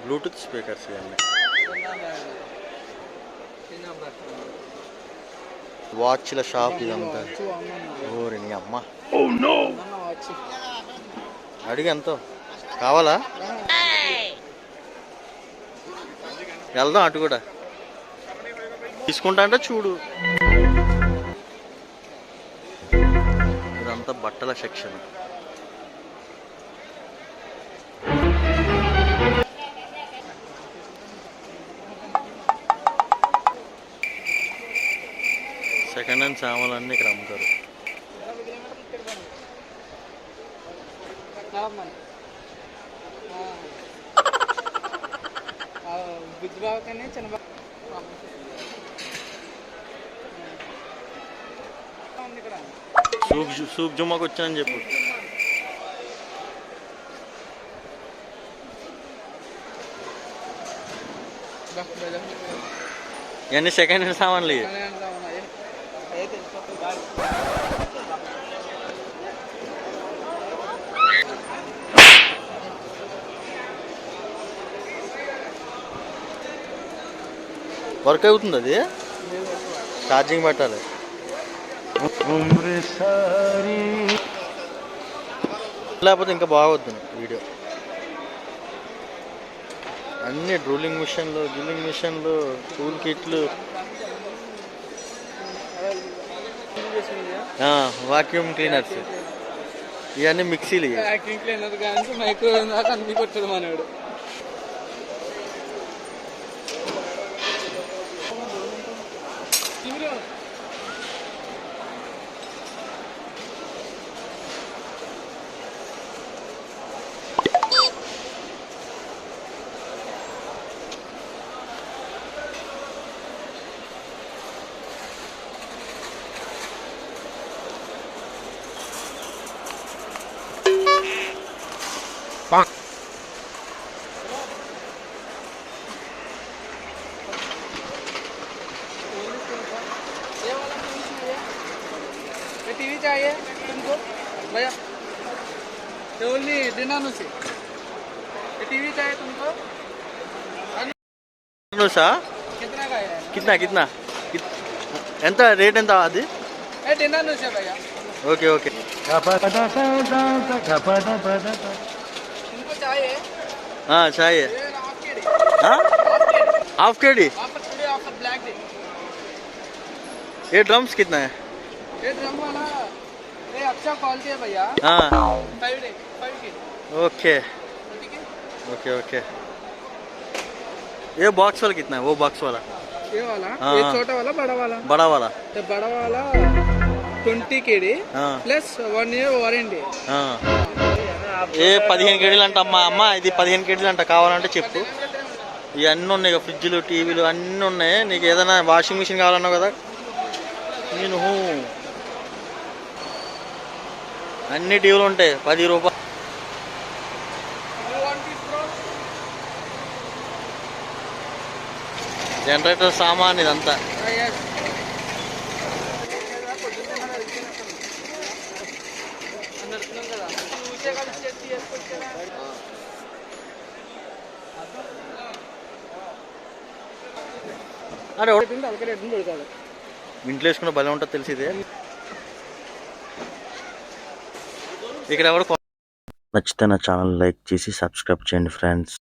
Bluetooth speakers ఇవన్నీ. వాచ్ల shop ఇదంతా. ఓరి నీ అమ్మ. అడిగి ఎంతో కావాలా? వెళ్దాం అటు కూడా. తీసుకుంటా అంటే చూడు. ఇదంతా బట్టల సెక్షన్. సెకండ్ హ్యాండ్ సామాన్లు అన్నీ ఇక్కడ అమ్ముతారు. సూప్ జుమ్మాకి వచ్చానని చెప్పు. ఇవన్నీ సెకండ్ హ్యాండ్ సామాన్లు. వర్క్ అవుతుంది అది, ఛార్జింగ్ పెట్టాలి. లేకపోతే ఇంకా బాగొద్దు వీడియో. అన్నీ డ్రూలింగ్ మిషన్లు, డ్రిల్లింగ్ మిషన్లు, టూల్ కిట్లు, వాక్యూమ్ క్లీనర్స్, ఇవన్నీ మిక్సీలు. మైక్రో అన్ని కొట్టడు మనవాడు. टीवी चाहिए तुमको भैया? ओनली डिनर से टीवी चाहिए तुमको? कितना का है? कितना कितना ఎంత రేట్ ఎంత అది? डिनर से भैया. Okay okay. तुमको चाहिए? हाँ चाहिए. हाफ के डी. Offer black day. ये ड्रम्स कितना है? ये ड्रम वाला ये अच्छा क्वालिटी है भैया. हाँ 5 के. Okay okay okay. ये बॉक्स वाला कितना है? वो बॉक्स वाला ये वाला. हाँ, ये छोटा वाला बड़ा वाला. बड़ा वाला. तो बड़ा वाला 20 KD प्लस 1 year वारंटी. ఏ 15 కేడీలు అంట అమ్మా. అమ్మ ఇది 15 కేడీలు అంట, కావాలంటే చెప్పు. ఇవన్నీ ఉన్నాయి, ఫ్రిడ్జ్లు, టీవీలు అన్నీ ఉన్నాయి. నీకు ఏదైనా వాషింగ్ మిషన్ కావాలన్నావు కదా, నేను అన్ని టీవీలు ఉంటాయి. 10 రూపాయలు. జనరేటర్ సామాన్ ఇదంతా. అరే ఇంట్లో వేసుకున్న భలే ఉంటుంది తెలిసి. ఇదే ఇక్కడ ఎవరు. నచ్చితే నా ఛానల్ లైక్ చేసి సబ్స్క్రైబ్ చేయండి ఫ్రెండ్స్.